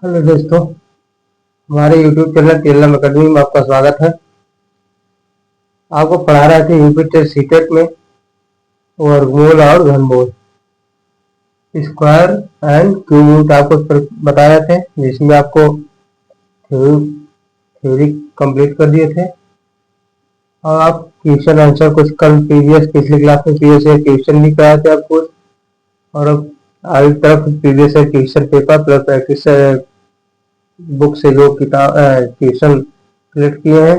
Hello दोस्तों, हमारे YouTube channel Telam academy में आपका स्वागत है। आपको पढ़ा रहे थे यूपी सीटेट में वर्गमूल और घनमूल, स्क्वायर एंड क्यूब रूट आपको बता रहे थे, जिसमें आपको थ्योरी कंप्लीट कर दिए थे और आप क्वेश्चन आंसर कुछ कल पिछली क्लास में प्रीवियस क्वेश्चन भी कराए थे आपको। और अब आगे तरफ previous question paper plus practice book से जो किताब क्वेश्चन कलेक्ट किए हैं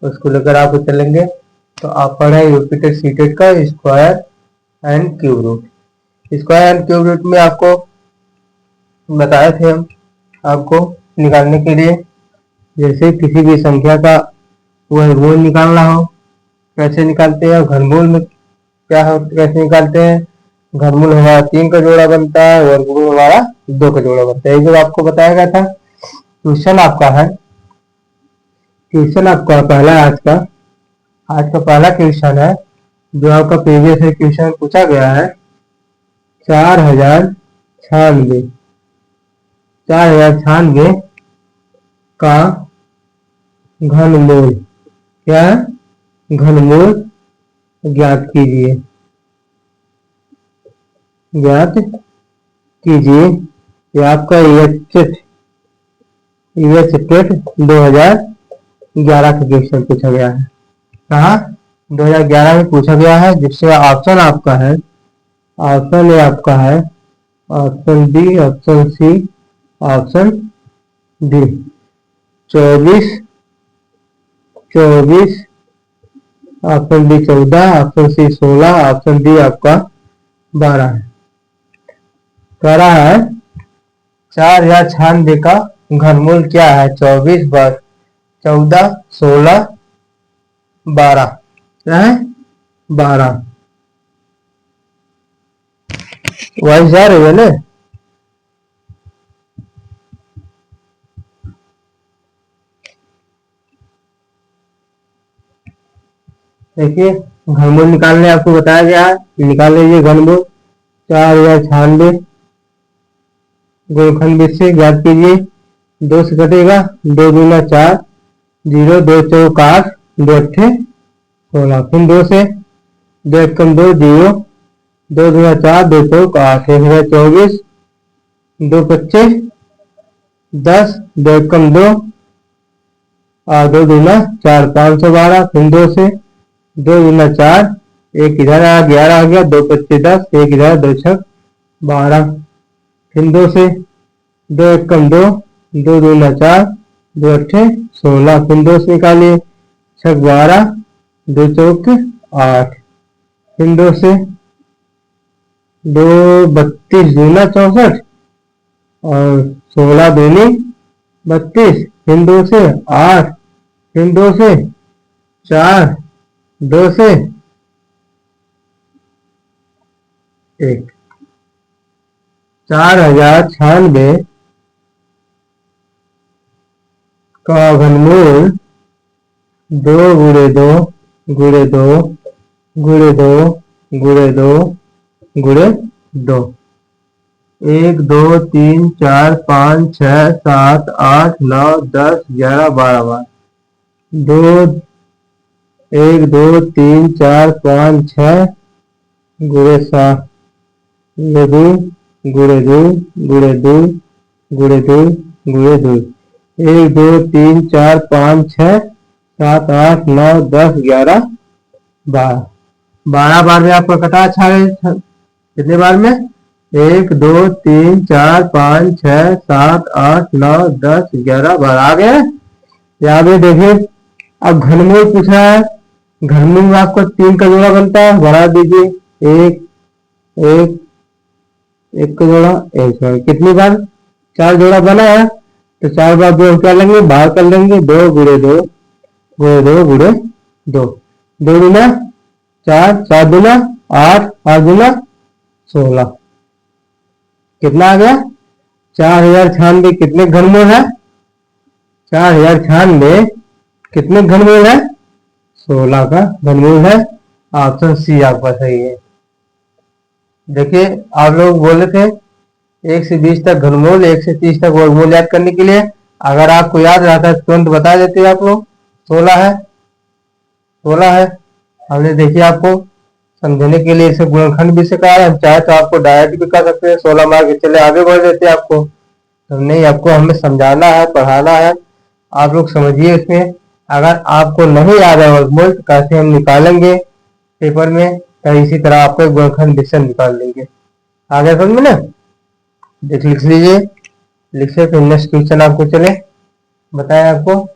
उसको लेकर आप चलेंगे। तो आप पढ़े यूपी सीटेट का square and cube root. Square and cube root में आपको बताए थे हम आपको निकालने के लिए, जैसे किसी भी संख्या का वर्गमूल निकालना हो कैसे निकालते हैं, घनमूल में क्या हो कैसे निकालते हैं। घनमूल हमारा 3 का जोड़ा बनता है, वर्गमूल हमारा 2 का जोड़ा बनता है। ये जो आपको बताया गया था। क्वेश्चन आपका पहला आज का पहला क्वेश्चन है जो आपका प्रीवियस क्वेश्चन पूछा गया है। 4096 का घनमूल क्या है? घनमूल ज्ञात कीजिए। ये आपका टेट 2011 का क्वेश्चन पूछा गया है। कहाँ 2011 में पूछा गया है, जिससे ऑप्शन आपका है, ऑप्शन ए आपका है option B, option C, option D. 24, option B 14, option C 16, option D आपका 12 है। कह रहा है 4096 का घनमूल क्या है? 24 + 14, 16, 12 क्या है? 12। वही जा रही है ना। देखिए घनमूल निकालने आपको बताया गया है, निकाल लीजिए घनमूल। 4096 गुणनखंड से ज्ञात कीजिए। 2 से कटेगा, 2 दूना 4, 0, 2 चौक 8, 2 अट्ठे 16। फिर 2 से 2 एकम 2, 0, 2 दूना 4, 2 चौक 8, 1,024, 2 पच्चे 10, 2 एकम 2 और 2 दूना 4, 512। फिर 2 से 2 दूना 4, 1 इधर आ 11 आ गया, 2 पच्चे 10, 1 इधर, 2 छक 12। फिर 2 से 2 एकम 2, 2 दूना 4, 2 अट्ठे 16। फिर 2 से निकालिए, 6 12, 2 चौक 8। फिर 2 से 2 32 दूना 64 और 16 दूनी 32। फिर 2 से 8, फिर 2 से 4, 2 से 1। 4096 का घनमूल 2 गुणे 2 गुणे 2 गुणे 2 गुणे 2 गुणे 2। 1 2 3 4 5 6 7 8 9 10 11 12 बार। 2 1 2 3 4 5 6 गुणे 7 गुणे 2 गुणे 2 गुणे 2 गुणे 2 गुणे 2। 1 2 3 4 5 6 7 8 9 10 11 12। 12 बार में आपका कटा अच्छा है। कितने बार में? 1 2 3 4 5 6 7 8 9 10 11 12 आ गया। यहाँ पे देखिए अब घनमूल पूछ रहा है। घनमूल में आपको 3 का जोड़ा बनता है, बढ़ा दीजिए। 1 1 1 का जोड़ा 1। कितनी बार? 4 जोड़ा बना है, तो 4 बार 2 क्या लेंगे? बाहर कर लेंगे। 2 गुणे 2 गुणे 2 गुणे 2। 2 गुना 4, 4 गुना 8, 8 गुना 16। कितना आ गया? 4096 कितने घनमूल है? 4096 कितने घनमूल है? 16 का घनमूल है। ऑप्शन सी आपका सही है। देखिए आप लोग बोले थे 1 से 20 तक घनमूल, 1 से 30 तक वर्गमूल याद करने के लिए अगर आपको याद रहता है तुरंत बता देते आप लोग। 16 है, 16 है। हमने देखिए आपको समझने के लिए इसे गुणनखंड भी सिखाया, हम चाहे तो आपको डायरेक्ट भी कर सकते हैं। 16 मार्क के चले आगे बढ़ देते हैं आपको, तो नहीं, आपको हमें समझाना है, पढ़ाना है, आप लोग समझिए इसमें। अगर आपको नहीं याद है वर्गमूल तो कैसे हम निकालेंगे पेपर में, तो इसी तरह आपको गुणनखंड डिवीजन निकाल देंगे। आगे समझ में ना, लिख लीजिए, लिखिए, फिर नेक्स्ट क्वेश्चन आपको चले बताएं। आपको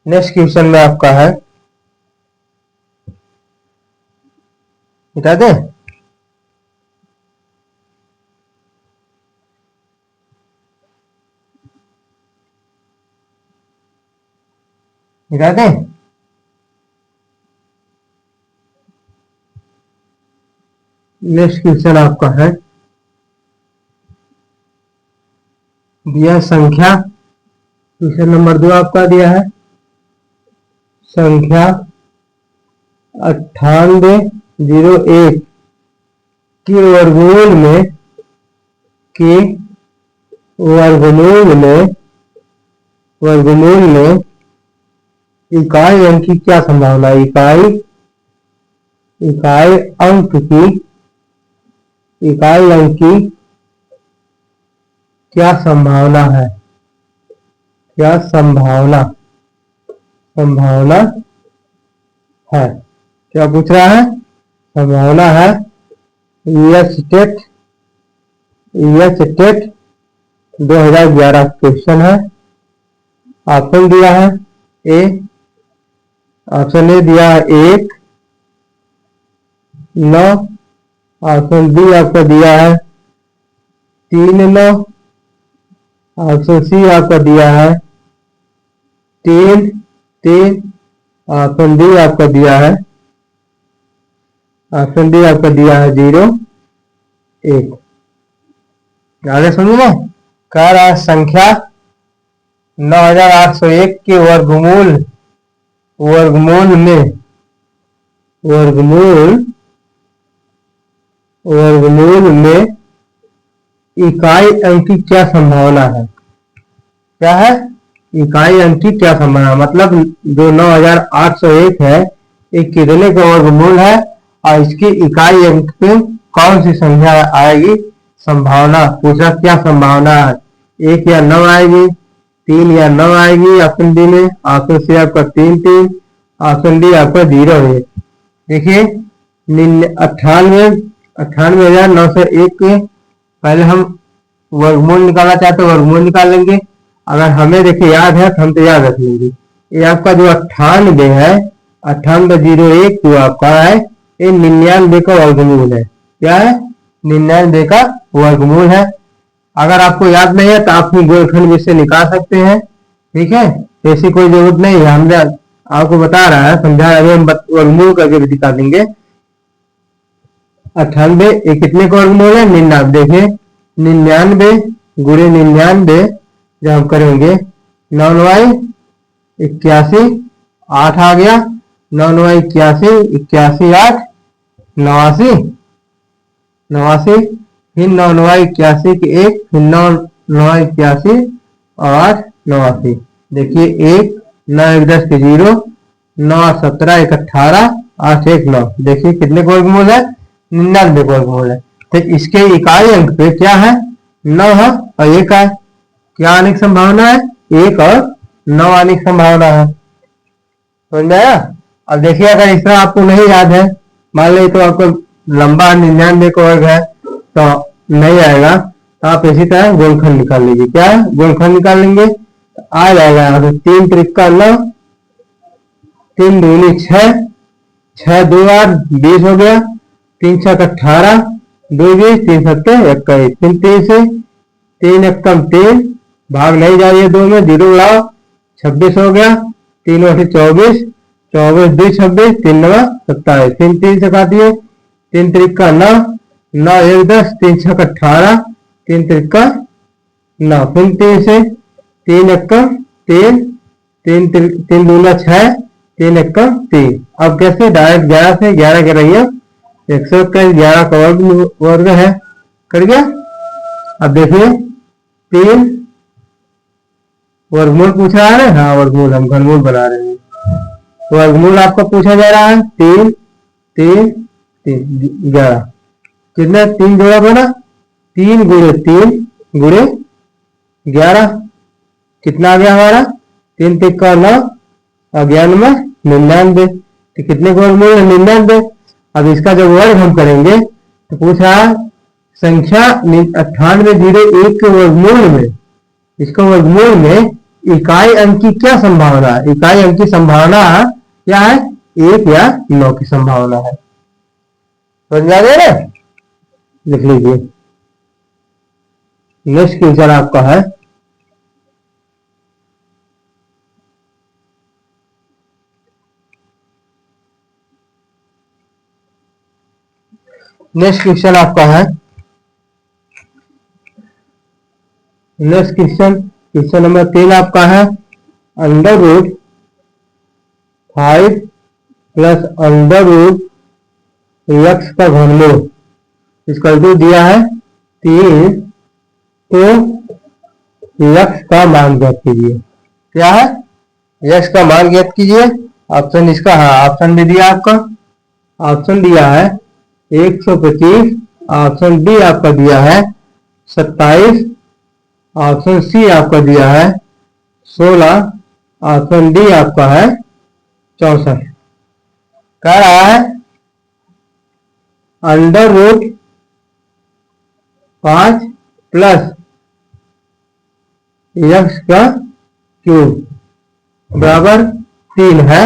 नेक्स्ट क्वेश्चन में आपका है, बता दें, बता दें। नेक्स्ट क्वेश्चन आपका है, दिया संख्या, क्वेश्चन नंबर 2 आपका दिया है संख्या 9801 के वर्गमूल में, के वर्गमूल में इकाई अंक की क्या संभावना है? इकाई अंक की क्या संभावना है? क्या संभावना है? क्या पूछ रहा है? संभावना है। एच टेट 2011 क्वेश्चन है। ऑप्शन दिया है ऑप्शन ए दिया है 1, 9। ऑप्शन बी आपका दिया है 3, 9। ऑप्शन सी आपका दिया है 3, 3। ऑप्शन डी आपका दिया है 0, 1। आगे सुनिए, कह रहा है संख्या 9801 के वर्गमूल में इकाई अंक की क्या संभावना है? क्या है? इकाई अंक की क्या संभावना, मतलब जो 9801 है एक कितने का वर्गमूल है और इसकी इकाई अंक पे कौन सी संख्या आएगी? संभावना पूछा, क्या संभावना है? 1 या 9 आएगी, 3 या 9 आएगी ऑप्शन डी में। ऑप्शन सी आपका 3, 3। ऑप्शन डी आपका 0 है। देखिए 98,901 के पहले हम वर्गमूल निकालना चाहते हैं, वर्गमूल निकाल लेंगे। अगर हमें देखिए याद है तो हम तो याद रख लेंगे। ये आपका जो 98 है, 98,01 जो आपका है, ये 99 का वर्गमूल है। क्या है? 99 का वर्गमूल है। अगर आपको याद नहीं है तो आप गुणनखंड भी से निकाल सकते हैं, ठीक है, ऐसी कोई जरूरत नहीं है। हमने आपको बता रहा है, समझा, अभी हम वर्गमूल करके भी दिखा देंगे। 98 ये कितने का वर्गमूल है? 99। देखिए 99 गुणे 99 जब हम करेंगे 9 9 81, 8 आ गया, 9 9 81, 81 8 89, 89। फिर 9 9 81 के 1, फिर 9 9 81 और 89। देखिए 1 9 1 10 के 0, 9 17 1 18, 8 1 9। देखिए कितने का वर्गमूल है? 99 का वर्गमूल है। तो इसके इकाई अंक पे क्या है? 9 है और 1 है। क्या आने की संभावना है? 1 और 9 आने की संभावना है। समझ में आया? अब देखिए अगर इस तरह आपको नहीं याद है, मान ली तो आपको लंबा 99 का वर्ग है तो नहीं आएगा, तो आप इसी तरह गुणनखंड निकाल लीजिए। क्या गुणनखंड निकाल लेंगे तो आ जाएगा यहाँ पे 3 त्रिका 9, 3 दूनी 6, 6 2 8 20 हो गया, 3 6 18, 2 20, 3 7 21। फिर 3 से 3 1 3, भाग नहीं जा रही है 2 में, 0 उड़ाओ, 26 हो गया, 3 8 24, 24 2 26, 3 9 27। फिर 3 से काटिए, 3 त्रिका 9, 9 1 10, 3 6 18, 3 त्रिका 9। फिर 3 से 3 1 3, 3 दूना 6, 3 1 3। अब कैसे? डायरेक्ट 11 से 11 के रहिए, 121, 11 का वर्ग है, कर गया। अब देखिए 3 वर्गमूल पूछा है ना, हाँ वर्गमूल, हम घनमूल बना रहे हैं। तो वर्गमूल आपका पूछा जा रहा है 3 3 3 11। कितना 3 जोड़ा बना, 3 गुणे 3 गुणे 11, कितना आ गया हमारा 3 3 का 9 और 11 में 99। तो कितने का वर्गमूल है 99। अब इसका जब वर्ग हम करेंगे तो पूछा संख्या 9801 के वर्गमूल में, इसका वर्गमूल में इकाई अंक की क्या संभावना है। इकाई अंक की संभावना क्या है, 1 या 9 की संभावना है। समझ में आ गया ना, लिख लीजिए। नेक्स्ट क्वेश्चन आपका है नेक्स्ट क्वेश्चन आपका है नेक्स्ट क्वेश्चन, क्वेश्चन नंबर 3 आपका है under root 5 plus under root x का घनमूल, इसका जो दिया है 3, तो x का मान ज्ञात कीजिए। क्या है, x का मान ज्ञात कीजिए। ऑप्शन इसका, हाँ ऑप्शन भी दिया आपका, ऑप्शन दिया है 125, ऑप्शन बी आपका दिया है 27, ऑप्शन सी आपका दिया है 16, ऑप्शन डी आपका है 64। कह रहा है अंडर रूट 5 प्लस x का क्यूब बराबर 3 है,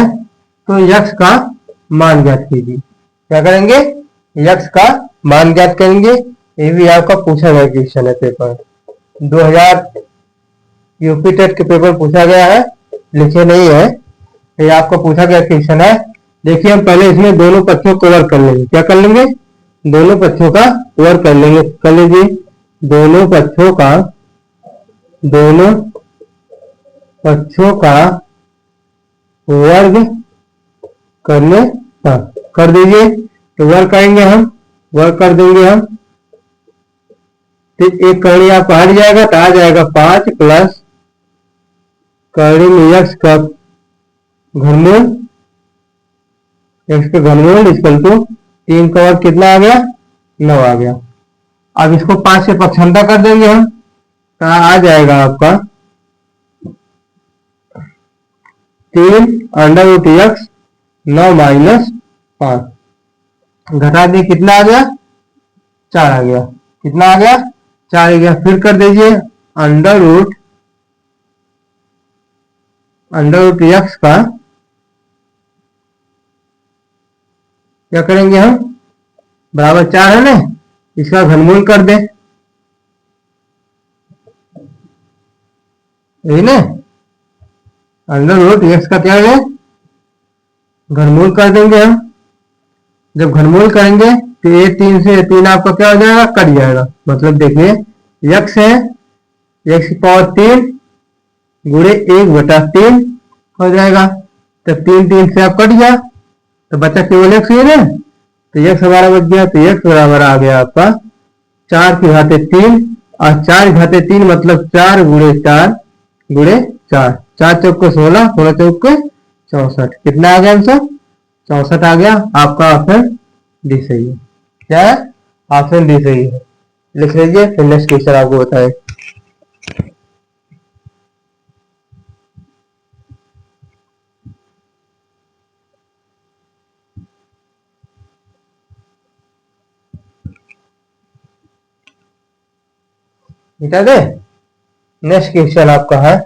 तो x का मान ज्ञात कीजिए। क्या करेंगे, x का मान ज्ञात करेंगे। ये भी आपका पूछा गया क्वेश्चन है, पेपर 2000 यूपी टेट के पेपर पूछा गया है, लिखे नहीं है, ये आपका पूछा गया क्वेश्चन है। देखिए हम पहले इसमें दोनों पक्षों को कवर कर लेंगे। क्या कर लेंगे, दोनों पक्षों का कवर कर लेंगे। कर लीजिए, दोनों पक्षों का वर्ग करने का कर दीजिए। तो वर्ग करेंगे हम, वर्ग कर देंगे हम, तो एक करनी आपको हट जाएगा, तो आ जाएगा 5 प्लस करनी में x का घनमूल, x का घनमूल इक्वल टू 3 का वर्ग कितना आ गया 9 आ गया। अब इसको 5 से पक्षांतर कर देंगे हम, तो आ जाएगा आपका 3 अंडर रूट x 9 माइनस 5, घटा दिए कितना आ गया 4 आ गया। कितना आ गया 4 आ गया। फिर कर दीजिए अंडर रूट x का, क्या करेंगे हम, बराबर 4 है ना, इसका घनमूल कर दे, यही ना, अंडर रूट x का क्या है घनमूल कर देंगे हम। जब घनमूल करेंगे तो ये 3 से 3 आपका क्या हो जाएगा, कट जाएगा। मतलब देखिए x है x की पावर 3 गुणे 1/3 हो जाएगा। तो 3 3 से आप कट गया, तो बचा केवल x ही ना, तो x हमारा बच गया। तो x बराबर आ गया आपका 4 की घाते 3, और 4 घाते 3 मतलब 4 गुणे 4 गुणे 4, 4 चौक को 16, 16 चौक को 64। कितना आ गया आंसर 64 आ गया। आपका ऑप्शन डी सही है। क्या है, ऑप्शन डी सही है, लिख लीजिए। फिर नेक्स्ट क्वेश्चन आपको बताए। मिटा दे। नेक्स्ट क्वेश्चन आपका है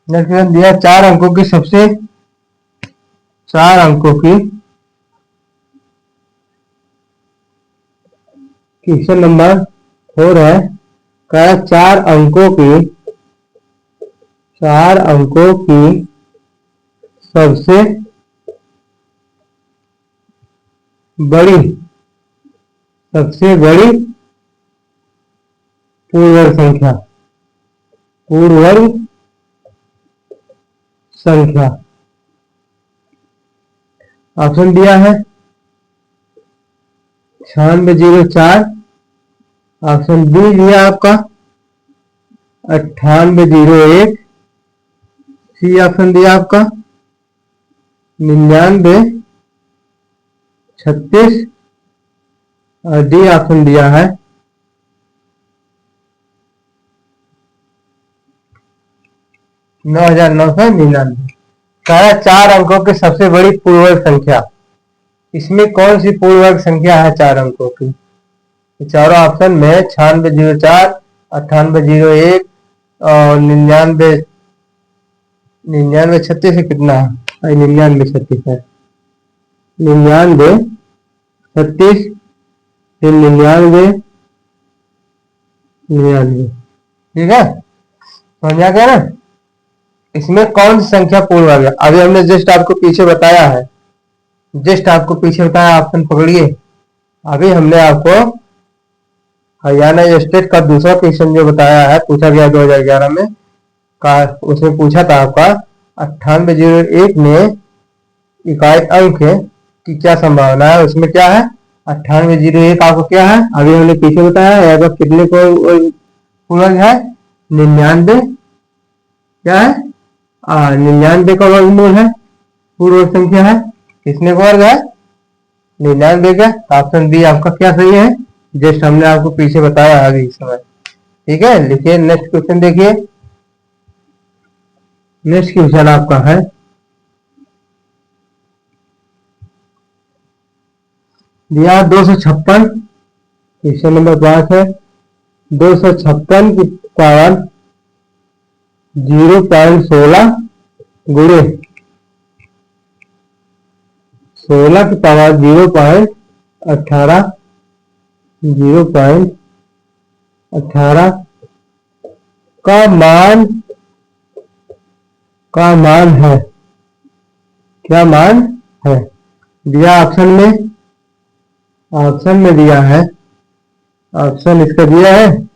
नेक्स्ट क्वेश्चन दिया 4 अंकों की सबसे 4 अंकों की, क्वेश्चन नंबर 4 है, कह 4 अंकों की सबसे बड़ी पूर्ण वर्ग संख्या, पूर्ण वर्ग संख्या। ऑप्शन दिया है 9604, ऑप्शन बी दिया आपका 9801, सी ऑप्शन दिया आपका 9936 और डी ऑप्शन दिया है 9999। सारा 4 अंकों की सबसे बड़ी पूर्ण वर्ग संख्या। इसमें कौन सी पूर्ण वर्ग संख्या है 4 अंकों की? चारों ऑप्शन में 9604, 9801 और 9936 कितना है? 9936 है। 9936 फिर 99 ठीक है, समझ आ गया ना? इसमें कौन सी संख्या पूर्ण वर्ग है? अभी हमने जस्ट आपको पीछे बताया है, जस्ट आपको पीछे बताया, ऑप्शन पकड़िए। अभी हमने आपको हरियाणा स्टेट का दूसरा क्वेश्चन जो बताया है, पूछा गया 2011 में का, उसमें पूछा था आपका 9801 में इकाई अंक की क्या संभावना है? उसमें क्या है 9801 आपको क्या है? अभी हमने पीछे बताया है, अगर कितने को पूर्ण है? 99 क्या है? 99 का वर्गमूल है, पूर्ण वर्ग संख्या है। कितने का वर्ग है? 99 का। ऑप्शन बी आपका क्या सही है? जस्ट हमने आपको पीछे बताया अभी इस समय। ठीक है, लिखिए नेक्स्ट क्वेश्चन देखिए। नेक्स्ट क्वेश्चन आपका है दिया 256, क्वेश्चन नंबर 5 है 256 की पावर 0.16 गुणे 16 की पावर 0.18 का मान है। क्या मान है? दिया ऑप्शन में दिया है, ऑप्शन इसका दिया है,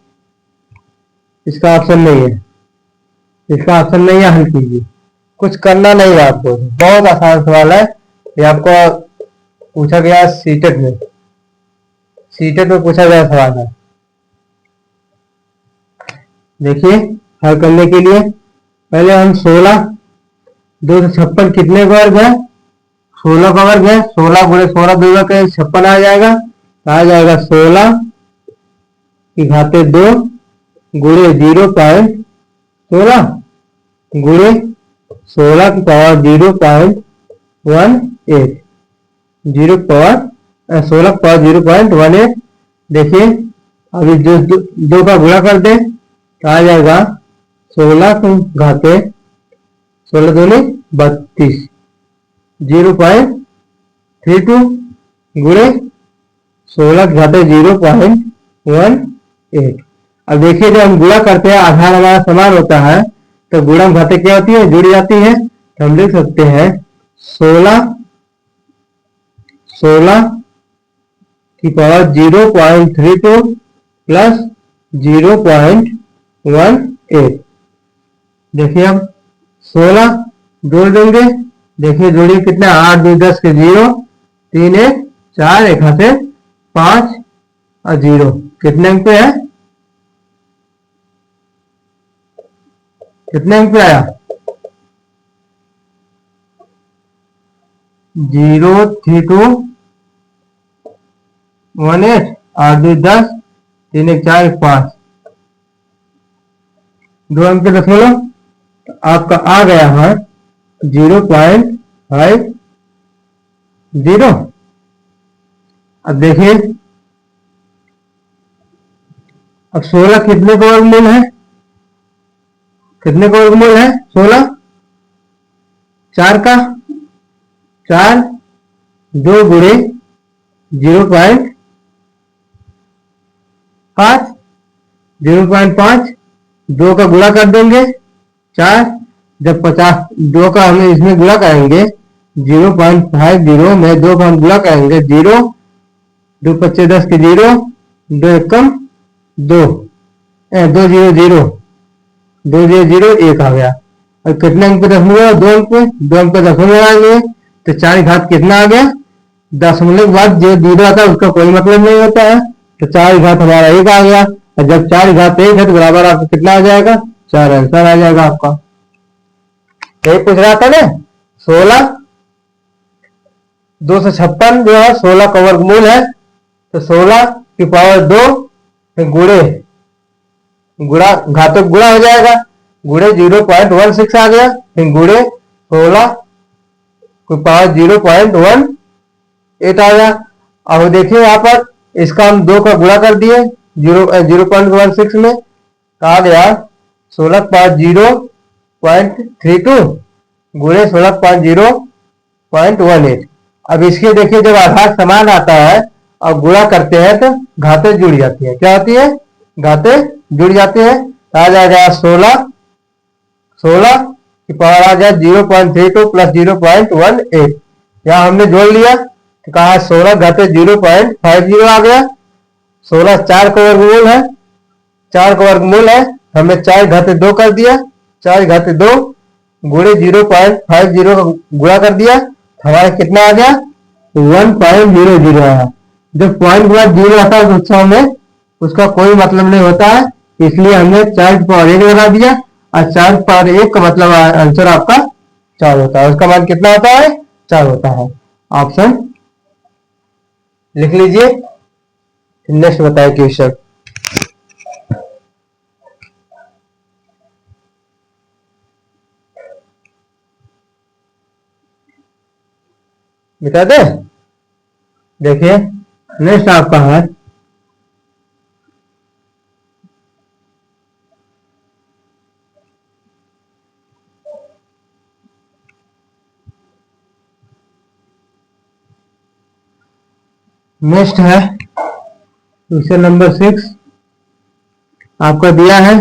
इसका ऑप्शन नहीं है, इसका ऑप्शन नहीं है। हल कीजिए, कुछ करना नहीं है आपको, बहुत आसान सवाल है। ये आपको पूछा गया सीटेट में, सीटेट में पूछा गया सवाल है। देखिए हल करने के लिए पहले हम 256 कितने का वर्ग है? 16 का वर्ग है। 16 गुणे 16 2 का 56 आ जाएगा, तो आ जाएगा 16 की घाते 2 गुणे 0.16 गुणे 16 की पावर 0.18 16 की पावर 0.18। देखिए अभी जो 2 का गुणा कर दे तो आ जाएगा 16 को घाते 16 दूनी 32 0.32 गुणे 16 के घाते 0.18। अब देखिए जब हम गुणा करते हैं आधार हमारा समान होता है तो गुणा घाते क्या होती है? जुड़ जाती है। तो हम लिख सकते हैं 16 की पावर 0.32 प्लस 0.18। देखिए हम 16 जोड़ देंगे, देखिए जोड़िए कितना 8 2 10 के 0 3 1 4 एक हाथ से 5 और 0 कितने अंक पे है? कितने अंक पे आया? 03218 8 2 10 3 1 4 1 5 2 अंक के दशमलव आपका आ गया है 0.50। अब देखिए अब 16 कितने का वर्गमूल है? कितने का वर्गमूल है 16? 4 का। 4 2 गुणे 0.5 0.5 2 का गुणा कर देंगे 4, जब 50 2 का हमें इसमें गुणा करेंगे 0.50 में 2 का हम गुणा करेंगे 0 2 25 10 के 0 2 एकम 2 दो जीरो जीरो, दो जीरो जीरो एक आ गया। और कितने अंक पे दशमलव? दो अंक पे, दो अंक पे दशमलव लगाएंगे तो 4 घात कितना आ गया? दशमलव के बाद जो जीरो आता है उसका कोई मतलब नहीं होता है, तो 4 घात हमारा एक आ गया। और जब 4 घात एक है तो बराबर आपको कितना आ जाएगा? 4 आंसर आ जाएगा आपका। यही पूछ रहा था ना। 16 256 जो है 16 का वर्गमूल है, तो 16 की पावर 2 गुणे गुणा घातक गुणा हो जाएगा, गुणे 0.16 आ गया, फिर गुणे 16 की पावर 0.18 आ गया। अब देखिए यहाँ पर इसका हम 2 का गुणा कर दिए 0.16 में, आ गया 16 की पावर 0.32 गुणे 16 की पावर 0.18। अब इसके देखिए जब आधार समान आता है और गुणा करते हैं तो घातें जुड़ जाती है। क्या होती है? घातें जुड़ जाती है। आ जाएगा 16 की पावर आ जाए 0.32 प्लस 0.18। यहाँ हमने जोड़ लिया तो कहा 16 घाते 0.50 आ गया। 16 4 का वर्गमूल है, 4 का वर्गमूल है, हमने 4 घाते 2 कर दिया, 4 घाते 2 गुणे 0.50 का गुणा कर दिया, हमारा कितना आ गया? 1.00 आया। जब पॉइंट के बाद जीरो आता है तो उत्सव में उसका कोई मतलब नहीं होता है, इसलिए हमने 4 की पावर 1 लगा दिया, और 4 की पावर 1 का मतलब आंसर आपका 4 होता है। उसका मान कितना होता है? 4 होता है। ऑप्शन लिख लीजिए। नेक्स्ट बताए क्वेश्चन। बता दे। देखिए नेक्स्ट आपका है नेक्स्ट है क्वेश्चन नंबर 6। आपका दिया है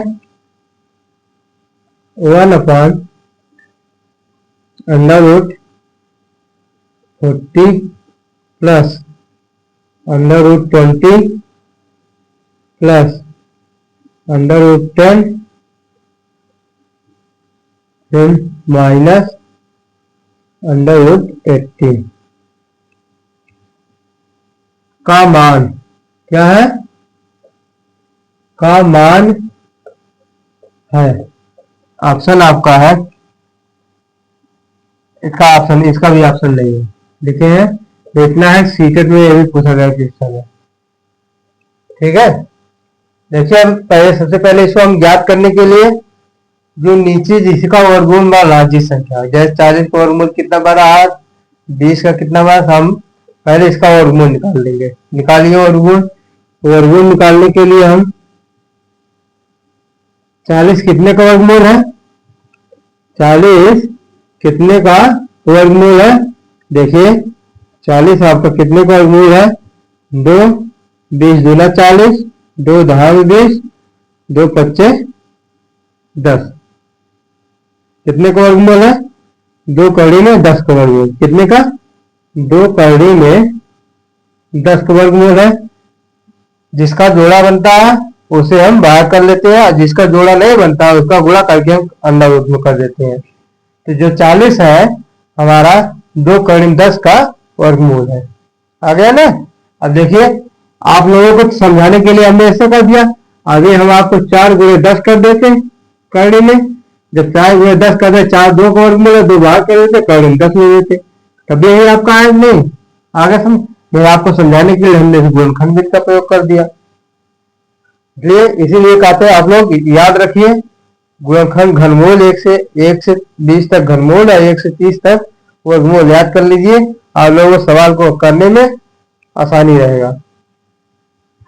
1/√40 प्लस √20 प्लस √10 फिर माइनस √18 का मान क्या है? का मान है। ऑप्शन आपका है इसका ऑप्शन, इसका भी ऑप्शन नहीं है, लिखे हैं देखना है। सीटेट में ये भी पूछा गया क्वेश्चन है। ठीक है, देखिए हम पहले सबसे पहले इसको हम ज्ञात करने के लिए जो नीचे जिसका वर्गमूल बड़ा राज्य संख्या, जैसे 40 का वर्गमूल कितना बड़ा है, 20 का कितना बड़ा, हम पहले इसका वर्गमूल निकाल लेंगे। निकालिए वर्गमूल। वर्गमूल निकालने के लिए हम 40 कितने का वर्गमूल है? 40 कितने का वर्गमूल है? देखिए 40 आपका कितने का वर्गमूल है? 2, 20 दूना 40, 2 दहाई 20, 2 पच्चे 10। कितने का वर्गमूल है? 2 कड़ी में 10 का वर्गमूल। कितने का? 2 कड़ी में 10 का वर्गमूल है। जिसका जोड़ा बनता है उसे हम बाहर कर लेते हैं, जिसका जोड़ा नहीं बनता है उसका गुणा करके हम अंदर रूप में कर देते हैं। तो जो 40 है हमारा 2 कड़ी में 10 का वर्गमूल है। आ गया ना? अब देखिए आप लोगों को समझाने के लिए हमने ऐसे कर दिया। अभी हम आपको 4 गुणे 10 कर देते कड़ी में। जब 4 गुणे 10 कर दे, 4 2 का वर्गमूल है, 2 बाहर कर देते, कड़ी में 10 ले देते, तब यही आपका आया नहीं। आगे समझ मैं आपको समझाने के लिए हमने गुणनखंड विधि का प्रयोग कर दिया। इसलिए इसीलिए कहते हैं आप लोग याद रखिए गुणनखंड घनमूल 1 से 20 तक घनमूल और 1 से 30 तक वर्गमूल याद कर लीजिए। आप लोगों को सवाल को करने में आसानी रहेगा।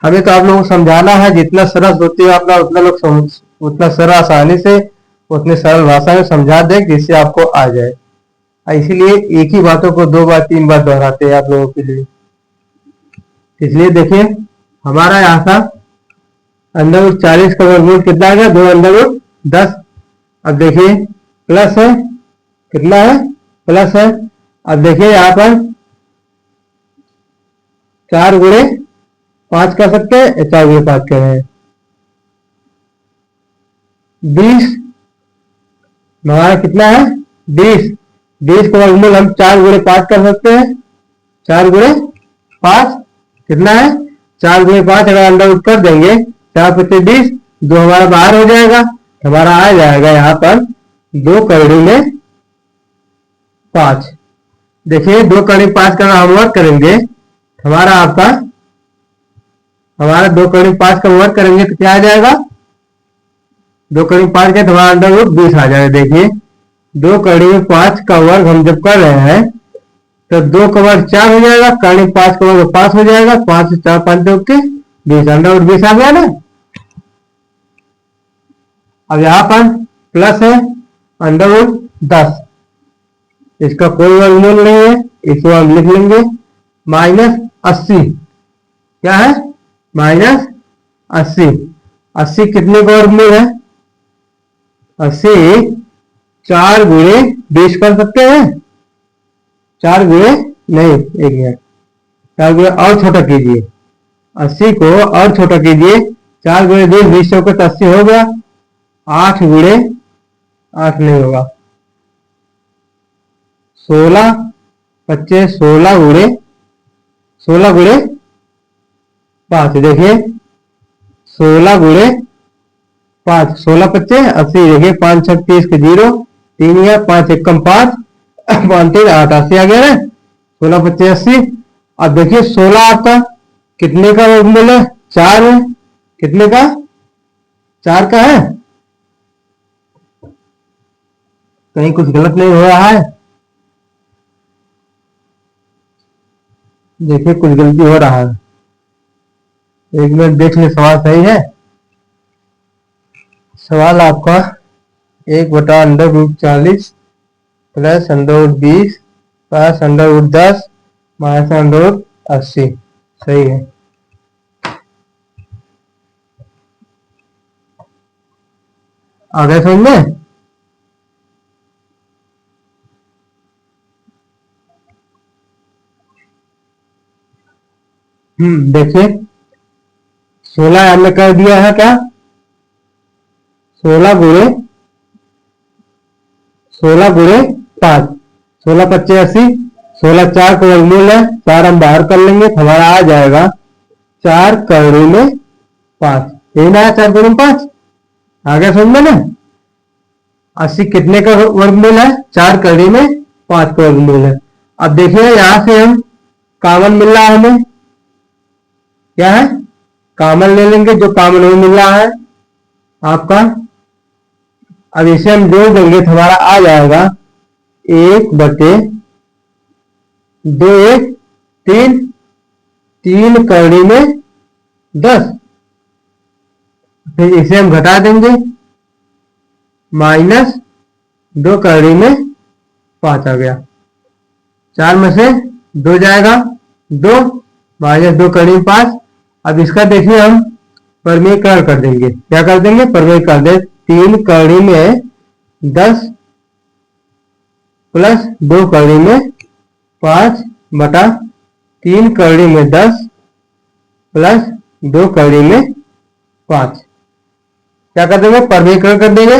हमें तो आप लोगों को समझाना है, जितना सरल होती है अपना उतना लोग उतना सरल आसानी से उतने सरल भाषा में समझा दें जिससे आपको आ जाए। इसीलिए एक ही बातों को 2 बार 3 बार दोहराते हैं आप लोगों के लिए। इसलिए देखिए हमारा यहाँ था अंदर 40 का वर्गमूल कितना आ गया? 2 अंदर 10। अब देखिए प्लस है, कितना है? प्लस है। अब देखिए यहाँ पर 4 गुणे 5 कर सकते हैं, 4 गुणे 5 कर रहे हैं। 20 हमारा कितना है 20। 20 का वर्गमूल हम 4 गुणे 5 कर सकते हैं। 4 गुणे 5 कितना है 4 गुणे 5 अगर अंडर रूट कर देंगे 4 पच्चीस 20 दो हमारा बाहर हो जाएगा। हमारा आ जाएगा यहाँ पर 2 करोड़ी में 5। देखिए 2 करोड़ी 5 का हम वर्क करेंगे हमारा 2 करोड़ी 5 का वर्क करेंगे तो क्या आ जाएगा 2 करोड़ी 5 का हमारा अंडर रूट 20 आ जाएगा। देखिए 2 करोड़ी 5 का वर्ग हम जब कर रहे हैं तो 2 का वर्ग 4 हो जाएगा, करोड़ी 5 का वर्ग 5 हो जाएगा, 5 से 4 5 के 20 अंडर रूट 20 आ गया ना। अब यहाँ पर प्लस है अंडर रूट 10, इसका कोई वर्गमूल नहीं है, इसको हम लिख लेंगे -80। क्या है -80। 80 कितने का वर्गमूल है 80 4 गुणे 20 कर सकते हैं। 4 गुणे नहीं, एक मिनट, 4 गुणे और छोटा कीजिए, 80 को और छोटा कीजिए, 4 गुणे 20 20 चौके 80 हो गया। 8 गुणे 8 नहीं होगा, 16 25 16 गुणे 5। देखिए 16 गुणे 5 16 25 80। देखिए 5 6 30 के 0 3 या 5 1 5 5 3 8 80 आ गया ना। 16 25 80। अब देखिए 16 आपका कितने का वर्गमूल है 4 है, कितने का 4 का है। कहीं कुछ गलत नहीं हो रहा है, देखिए कुछ गलती हो रहा है, एक मिनट देख ले सवाल सही है। सवाल आपका 1/√40 प्लस √20 प्लस √10 माइनस √80 सही है। आगे समझ में देखिए 16 हमने कर दिया है क्या 16 गुणे 5 16 25 80। 16 4 का वर्गमूल है, 4 हम बाहर कर लेंगे तो हमारा आ जाएगा 4 करोड़ी में 5। यही ना 4 करोड़ी में 5 आगे समझ में ना। 80 कितने का वर्गमूल है 4 करोड़ी में 5 का वर्गमूल है। अब देखिए यहां से हम कॉमन मिल रहा है हमें, क्या है कॉमन ले लेंगे, जो कॉमन वो मिल रहा है आपका। अब इसे हम जोड़ देंगे तो हमारा आ जाएगा 1/2 1 3 3 करोड़ी में 10। फिर इसे हम घटा देंगे -2 करोड़ी में 5 आ गया। 4 में से 2 जाएगा 2 -2 करोड़ी में 5। अब इसका देखिए हम परमीकरण कर देंगे, क्या कर देंगे परमीकरण दे 3 करोड़ी में 10 प्लस 2 करोड़ी में 5 बटा 3 करोड़ी में 10 प्लस 2 करोड़ी में 5। क्या कर देंगे परमीकरण कर देंगे।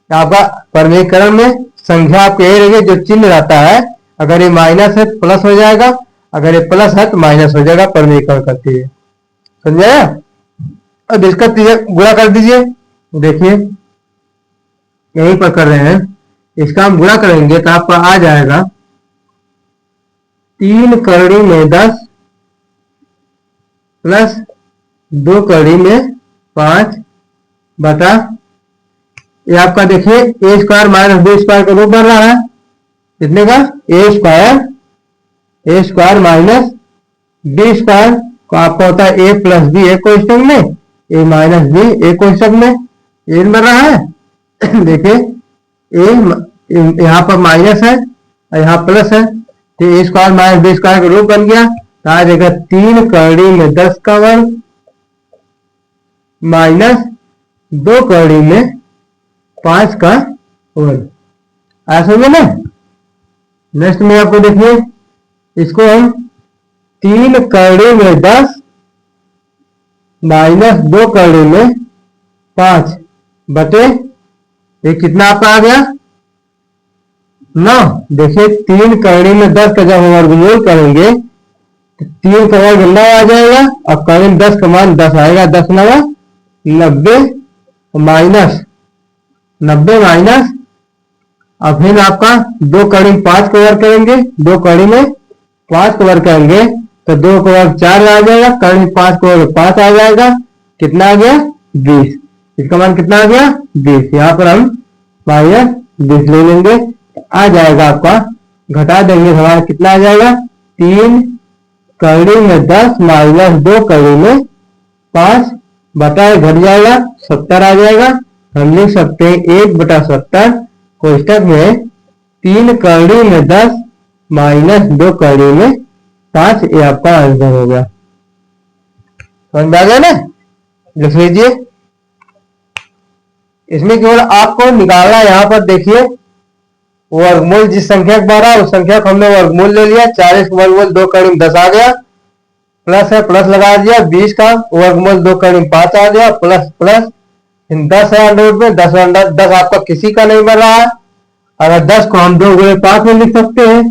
आपका परमीकरण में संख्या आपको यही रहेगी, जो चिन्ह रहता है अगर ये माइनस है तो प्लस हो जाएगा, अगर ये प्लस है तो माइनस हो जाएगा परमीकरण करते हुए, समझाया। अब इसका गुणा कर दीजिए, देखिए यहीं पर कर रहे हैं, इसका हम गुणा करेंगे तो आपका आ जाएगा 3 करोड़ी में 10 प्लस 2 करोड़ी में 5 बटा ये आपका देखिए ए स्क्वायर माइनस बी स्क्वायर का रूप बन रहा है, कितने का ए स्क्वायर माइनस बी स्क्वायर को आपका होता है ए प्लस बी एक क्वेश्चन में, ए माइनस बी एक क्वेश्चन में, ये बन रहा है। देखिए ए यहाँ पर माइनस है और यहाँ प्लस है, तो ए स्क्वायर माइनस बी स्क्वायर का रूप बन गया। तो आ जाएगा 3 करोड़ी में 10 का वर्ग माइनस 2 करोड़ी में 5 का वर्ग। ऐसा समझे ना। नेक्स्ट में आपको देखिए इसको हम 3 करोड़ी में 10 माइनस 2 करोड़ी में 5 बटे ये कितना आपका आ गया 9। देखिए 3 करनी में 10 का जब हम वर्गमूल करेंगे तो 3 का वर्ग 9 आ जाएगा और करनी में 10 का मान 10 आएगा। 10 9 90 माइनस 90 माइनस अब फिर आपका 2 कड़ी में 5 का वर्ग करेंगे, 2 कड़ी में 5 का वर्ग करेंगे तो 2 का वर्ग 4 आ जाएगा, कड़ी में 5 का वर्ग 5 आ जाएगा। कितना आ गया 20। इसका मान कितना आ गया 20। यहाँ पर हम माइनस 20 ले लेंगे, आ जाएगा आपका, घटा देंगे हमारा कितना आ जाएगा 3 कड़ी में 10 माइनस 2 कड़ी में 5 बटा घट जाएगा 70 आ जाएगा। हम लिख सकते हैं 1/70 कोष्टक में 3 कड़ी में 10 माइनस 2 कड़ी में 5। ये आपका आंसर हो गया। समझ में आ गया ना? लिख लीजिए। इसमें केवल आपको निकालना है। यहाँ पर देखिए वर्गमूल जिस संख्या का बारा उस संख्या को हमने वर्गमूल ले लिया। 40 का वर्गमूल 2 कड़ी में 10 आ गया, प्लस है प्लस लगा दिया। 20 का वर्गमूल 2 कड़ी में 5 आ गया, प्लस प्लस 10 है अंडर रूट में 10 आपका किसी का नहीं बन रहा है। अगर 10 को हम 2 गुणे 5 में लिख सकते हैं,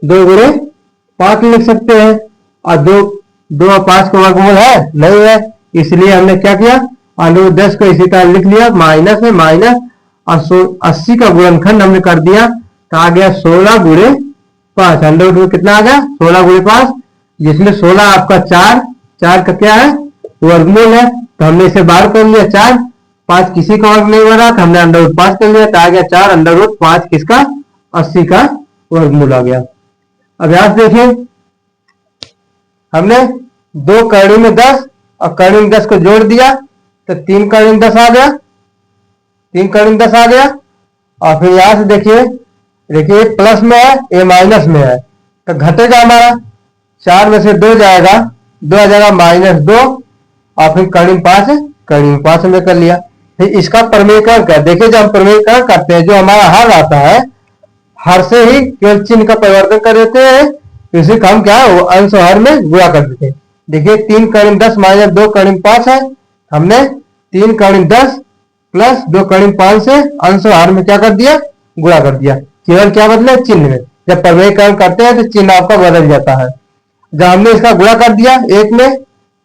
2 गुणे 5 लिख सकते हैं और 2 और 5 का वर्गमूल है नहीं है, इसलिए हमने क्या किया अंडर रूट 10 को इसी तरह लिख लिया। माइनस है माइनस और 80 का गुणनखंड हमने कर दिया तो आ गया 16 गुणे 5। अंडर रूट में कितना आ गया 16 गुणे 5, जिसमें 16 आपका 4 का क्या है वर्गमूल है तो हमने इसे बाहर कर लिया। 4 5 किसी का वर्ग नहीं बना तो हमने अंडर रूट 5 कर लिया तो आ गया 4 अंडर रूट 5 किसका 80 का वर्गमूल आ गया। अब यहां देखिए हमने 2 कड़ी में 10 और कड़ी में 10 को जोड़ दिया तो 3 कड़ी में 10 आ गया, 3 कड़ी में 10 आ गया। और फिर यहां से देखिए प्लस में है ये माइनस में है तो घटेगा हमारा 4 में से 2 जाएगा, 2 आ जाएगा -2 और फिर कड़ी में 5 है, कड़ी में 5 हमने कर लिया। फिर इसका प्रमेयकरण कर देखिए, जब हम प्रमेयकरण करते हैं जो हमारा हर आता है हर से ही केवल चिन्ह का परिवर्तन कर देते हैं, इसी का हम क्या है वो अंश और हर में गुणा कर देते हैं। देखिए 3 कड़ी में 10 माइनस 2 कड़ी में 5 है, हमने 3 कड़ी में 10 प्लस 2 कड़ी में 5 से अंश और हर में क्या कर दिया गुणा कर दिया। केवल क्या बदले चिन्ह में, जब प्रमेयकरण करते हैं तो चिन्ह आपका बदल जाता है। जब हमने इसका गुणा कर दिया एक में,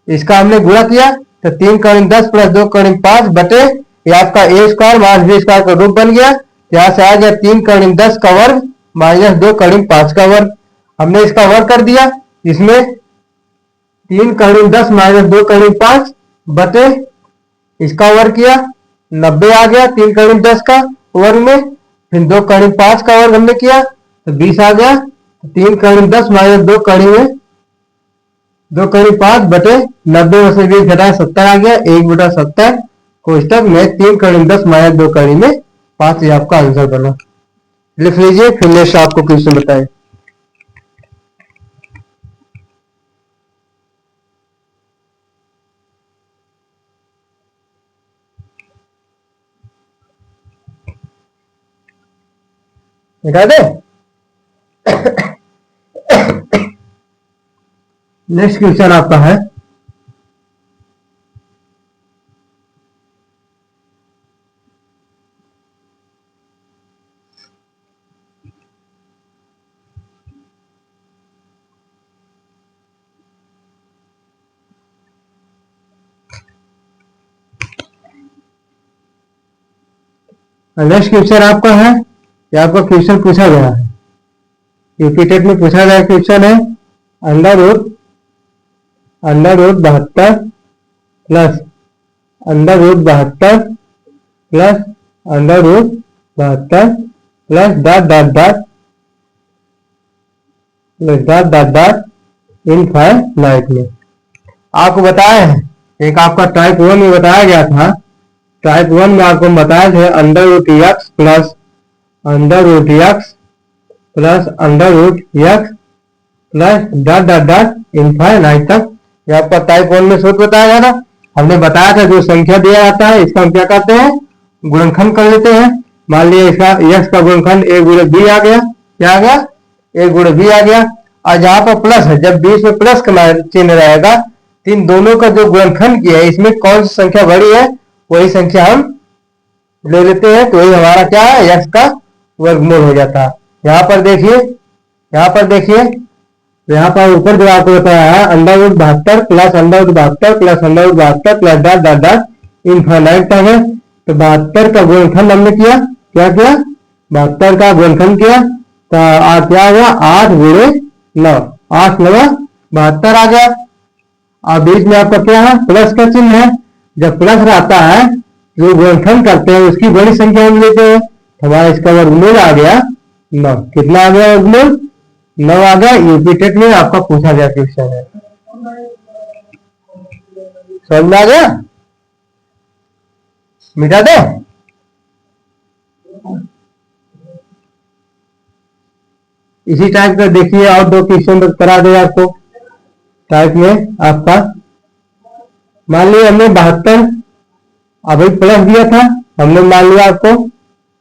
इसका हमने गुणा किया तो 3 कड़ी में 10 प्लस 2 कड़ी में 5 बटे ये आपका a square minus b square का रूप बन गया। यहाँ से आ गया 3 कड़ी में 10 का वर्ग माइनस 2 कड़ी में 5 का वर्ग। हमने इसका वर्ग कर दिया, इसमें 3 कड़ी में 10 माइनस 2 कड़ी में 5 बटे इसका वर्ग किया 90 आ गया 3 कड़ी में 10 का वर्ग में, फिर 2 कड़ी में 5 का वर्ग हमने किया तो 20 आ गया। 3 कड़ी में 10 माइनस 2 कड़ी में 2 कड़ी 5 बटे 90 में से 20 घटाया 70 आ गया 1/70 कोष्टक में 3 कड़ी में 10 माइनस 2 कड़ी में 5। ये आपका आंसर बना। लिख लीजिए, फिर नेक्स्ट आपको क्वेश्चन बताएं। बता दे नेक्स्ट क्वेश्चन आपका है नेक्स्ट क्वेश्चन आपका है, ये आपका क्वेश्चन पूछा गया है यूपी टेट में पूछा गया क्वेश्चन है under root 72 plus under root 72 plus under root 72 plus dot infinite में। आपको बताया है एक आपका टाइप 1 में बताया गया था, टाइप 1 में आपको बताया था under root X plus under root X plus under root X plus dot infinite तक। ये आपका टाइप 1 में सूत्र बताया गया था। हमने बताया था जो संख्या दिया जाता है इसका हम क्या करते हैं गुणनखंड कर लेते हैं। मान लिया इसका एक्स का गुणनखंड a गुणे b आ गया, क्या आ गया a गुणे b आ गया। और जहां पर प्लस है जब बीच में प्लस का चिन्ह रहेगा तो इन दोनों का जो गुणनखंड किया है इसमें कौन सी संख्या बड़ी है वही संख्या हम ले लेते हैं तो ये हमारा क्या है, x का वर्गमूल हो जाता है। यहाँ पर देखिए, यहाँ पर देखिए, यहाँ पर ऊपर जो आपको बताया है under root 72 plus under root 72 plus under root 72 plus dot dot dot infinite तक है। तो 72 का गुणनखंड हमने किया, क्या किया, 72 का गुणनखंड किया, तो क्या हुआ 8 गुणे 9, 8 9 72 आ गया। और बीच में आपका क्या है, प्लस का चिन्ह है। जब प्लस रहता है जो गुणनखंड करते हैं उसकी बड़ी संख्या हम लेते हैं, हमारा इसका वर्गमूल आ गया 9। कितना आ गया वर्गमूल, 9 आ गया। यूपी टेट में आपका पूछा गया क्वेश्चन है, समझ में आ गया। मिटा दे। इसी टाइप का देखिए और 2 क्वेश्चन करा दे आपको टाइप में आपका। मान लिया हमने 72 अभी प्लस दिया था, हमने मान लिया आपको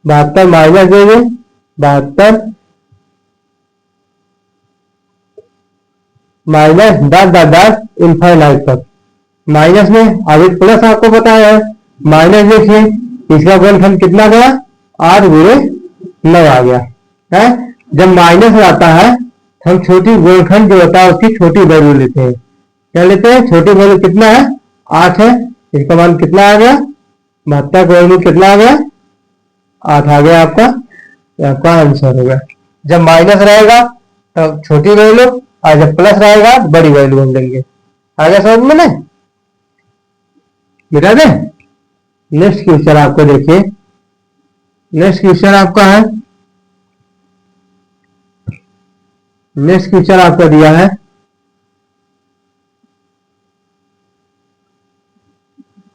72 माइनस दे दें, 72 minus dot dot dot infinite तक। माइनस में अभी प्लस आपको बताया है, माइनस देखिए इसका गुणनखंड कितना गया, 8 गुणे 9 आ गया है। जब माइनस आता है हम छोटी गुणनखंड जो होता है उसकी छोटी वैल्यू लेते हैं। क्या लेते हैं, छोटी वैल्यू कितना है, 8 है। इसका मान कितना आ गया, 72 का वैल्यू कितना आ गया, 8 आ गया आपका आंसर होगा। जब माइनस रहेगा तब छोटी वैल्यू और जब प्लस रहेगा तो बड़ी वैल्यू हम लेंगे। आ गया समझ में नहीं, मिटा दे। नेक्स्ट क्वेश्चन आपको देखिए, नेक्स्ट क्वेश्चन आपका है, नेक्स्ट क्वेश्चन आपका दिया है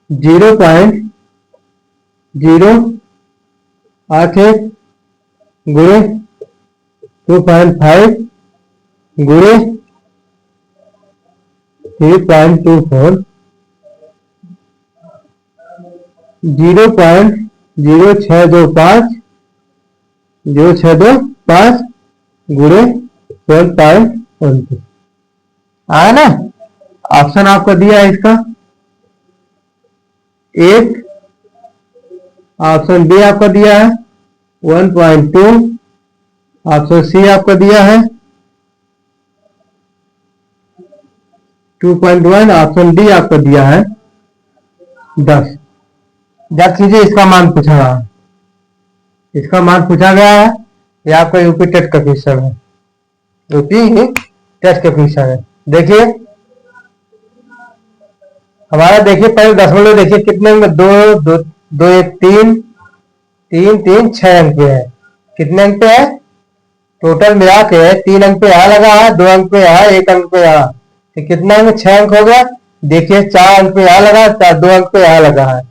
0.081 गुणे 2.5 गुणे 3.24 0.0625 गुणे 12.12 आया ना। ऑप्शन आपको दिया है इसका, एक ऑप्शन बी आपको दिया है 1.2, ऑप्शन सी आपको दिया है 2.1, ऑप्शन डी आपको दिया है 10। जब कीजिए इसका मान पूछा रहा है, इसका मान पूछा गया है, ये आपका यूपी टेट का क्वेश्चन है, यूपी टेट का क्वेश्चन है। देखिए हमारा, देखिए पहले दशमलव देखिए कितने में, 2 2 2 1 3 3 3 6 अंक पे है। कितने अंक पे है, टोटल मिला के 3 अंक पे यहाँ लगा है, 2 अंक पे यहाँ, 1 अंक पे यहाँ, तो कितना अंक, 6 अंक हो गया। देखिए 4 अंक पे यहाँ लगा, 2 अंक पे यहाँ लगा है,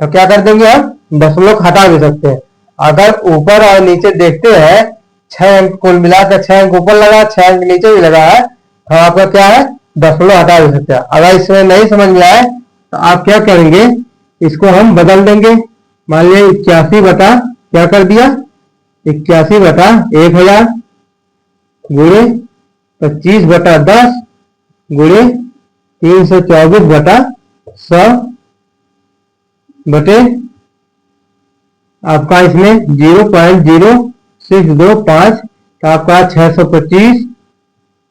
तो क्या कर देंगे हम, दशमलव हटा भी सकते हैं। अगर ऊपर और नीचे देखते हैं 6 अंक कुल मिलाकर 6 अंक ऊपर लगा, 6 अंक नीचे भी लगा है, तो आपका क्या है, दशमलव हटा भी सकते हैं। अगर इसमें नहीं समझ में आए तो आप क्या करेंगे, इसको हम बदल देंगे। मान लिया 81 बटा क्या कर दिया, 81 बटा 1000 गुणे 25 बटा 10 गुणे 324 बटा 100 बटे आपका इसमें 0.0625, तो आपका 625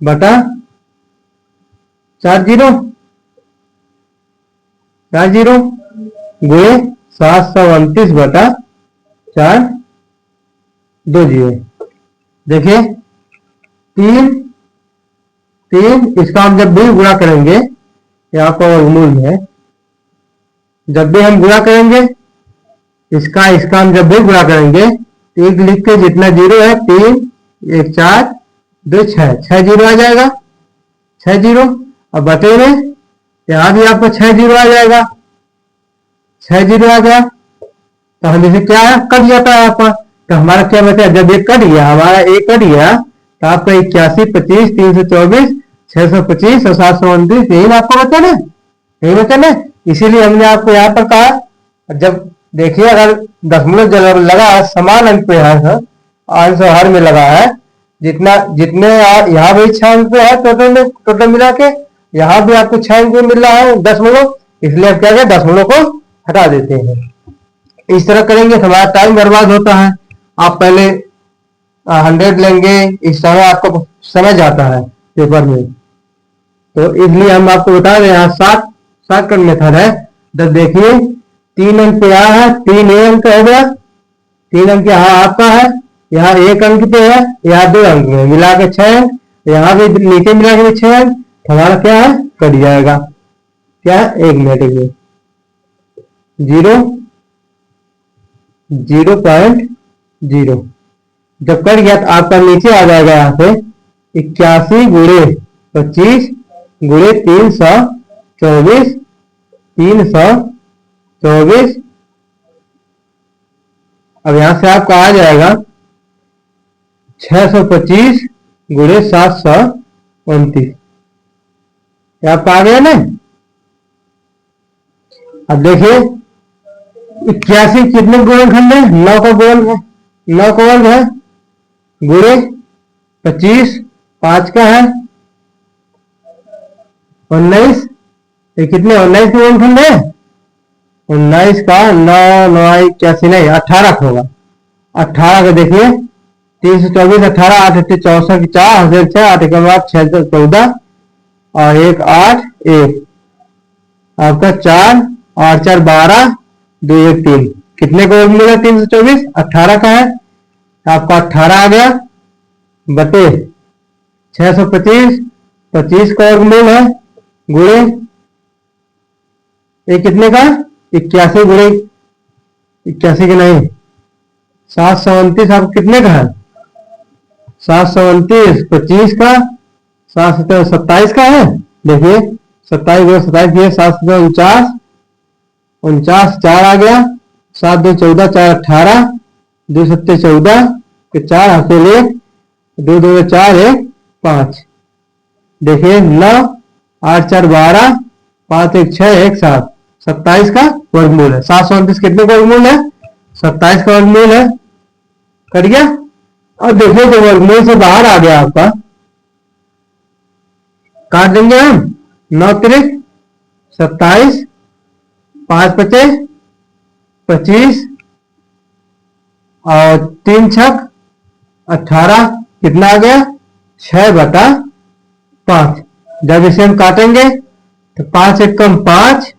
बटा 40 गुणे 729 बटा 420। देखिए 3 इसका हम जब भी गुणा करेंगे, यहाँ पर वर्गमूल है, जब भी हम गुणा करेंगे इसका हम जब भी गुणा करेंगे, 1 लिख के जितना 0 है, 3 1 4 2 6 जीरो आ जाएगा, 6 जीरो। अब बटे में यहाँ भी आपको 6 जीरो आ जाएगा, 6 जीरो आ गया, तो हम इसे क्या कट जाता है आपका, तो हमारा क्या बचा, जब ये कट गया, हमारा एक कट गया, तो आपका 81 25 324 625 और 729 यही आपको बचा ना, यही बचा ना। इसीलिए हमने आपको यहाँ पर कहा, जब देखिए अगर दशमलव लगा समान अंक पे है, आंसर हर में लगा है, जितने यहाँ भी 6 अंक पे है, टोटल मिला के यहाँ भी आपको 6 अंक पे मिल रहा है दशमलव, इसलिए आप क्या करें, दशमलव को हटा देते हैं। इस तरह करेंगे तो हमारा टाइम बर्बाद होता है। आप पहले 100 लेंगे, इस तरह आपको समझ आता है पेपर में, तो इसलिए हम आपको बता रहे हैं यहाँ शॉर्टकट मेथड है। तो देखिए 3 अंक पे यहाँ है, 3 अंक हो गया, 3 अंक यहाँ आपका है, यहाँ 1 अंक पे है, यहाँ 2 अंक है, मिला के 6 अंक, यहाँ भी नीचे मिला के 6 अंक, हमारा क्या है कट जाएगा, क्या है 1 मिनट में 0.0। जब कट गया तो आपका नीचे आ जाएगा यहाँ पे 81 गुणे 25 गुणे 324, 324। अब यहां से आपका आ जाएगा 625 गुणे 729, आपका आ गया ना। अब देखिए 81 कितने गुणनखंड है, 9 का गुणन है, 9 का वर्ग है, गुणे 25 5 का है, 19, ये कितने 19 के गुणनखंड है, 19 का 9 9 81 नहीं 18 का होगा, 18 का देखिए 324 18 8 8 64 4 6 8 1 6 14 और 1 8 1 आपका 4 8 4 12 2 1 3, कितने को मिला 324 18 का है, आपका 18 आ गया बटे 625 25 का वर्गमूल है गुणे ये कितने का 81 गुणे 81 के नहीं 729 आपको कितने का है 729 25 का 727 का है, देखिए 27 गुणे 27 किए 749 49 4 आ गया 7 2 14 4 18 2 7 14 के 4 हासिल 1 2 2 4 1 5, देखिए 9 8 4 12 5 1 6 1 7 27 का वर्गमूल है, 729 कितने का वर्गमूल है 27 का वर्गमूल है, कट गया। और देखिए जो वर्गमूल से बाहर आ गया आपका काट देंगे हम 9 तिरिक 27 5 बचे 25 और 3 छक 18 कितना आ गया 6/5। जब इसे हम काटेंगे तो 5 1 कम 5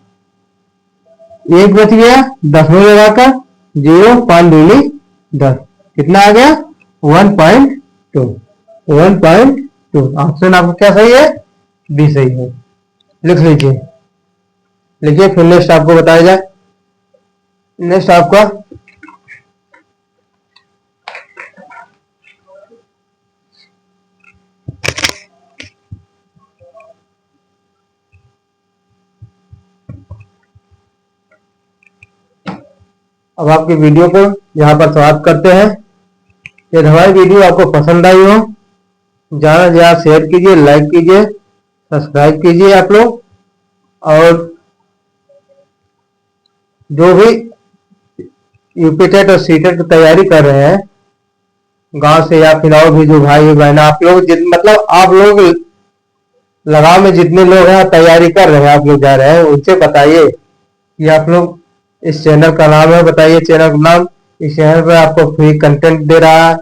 1 बच गया 10 में लगाकर 0 5 दूनी 10, कितना आ गया 1.2 1.2। ऑप्शन आपका क्या सही है बी सही है, लिख लीजिए। लिखिए फिर नेक्स्ट आपको बताया जाए। नेक्स्ट आपका अब आपकी वीडियो को यहाँ पर समाप्त करते हैं। यदि हमारी वीडियो आपको पसंद आई हो ज़्यादा से ज़्यादा शेयर कीजिए, लाइक कीजिए, सब्सक्राइब कीजिए आप लोग। और जो भी यूपी टेट और सीटेट की तैयारी कर रहे हैं गांव से या फिर और भी जो भाई बहन आप लोग मतलब आप लोग लगाव में जितने लोग हैं तैयारी कर रहे हैं आप लोग जा रहे हैं उनसे बताइए कि आप लोग इस चैनल का नाम है, बताइए चैनल का नाम। इस चैनल पर आपको फ्री कंटेंट दे रहा है,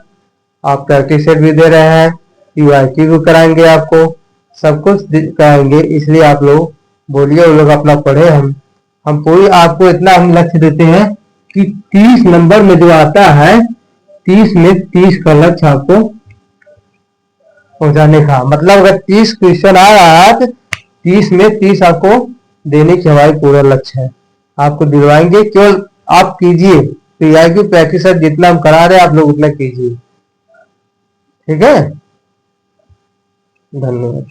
आप प्रैक्टिस सेट भी दे रहे हैं, UIQ भी कराएंगे, आपको सब कुछ कराएंगे। इसलिए आप लोग बोलिए वो लोग अपना पढ़े। हम पूरी आपको इतना हम लक्ष्य देते हैं कि 30 नंबर में जो आता है 30 में 30 का लक्ष्य आपको पहुंचाने का, मतलब अगर 30 क्वेश्चन आ रहा है तो 30 में 30 आपको देने की हमारी पूरा लक्ष्य है, आपको दिलवाएंगे। केवल आप कीजिए, PIQ प्रैक्टिस जितना हम करा रहे हैं आप लोग उतना कीजिए, ठीक है। धन्यवाद।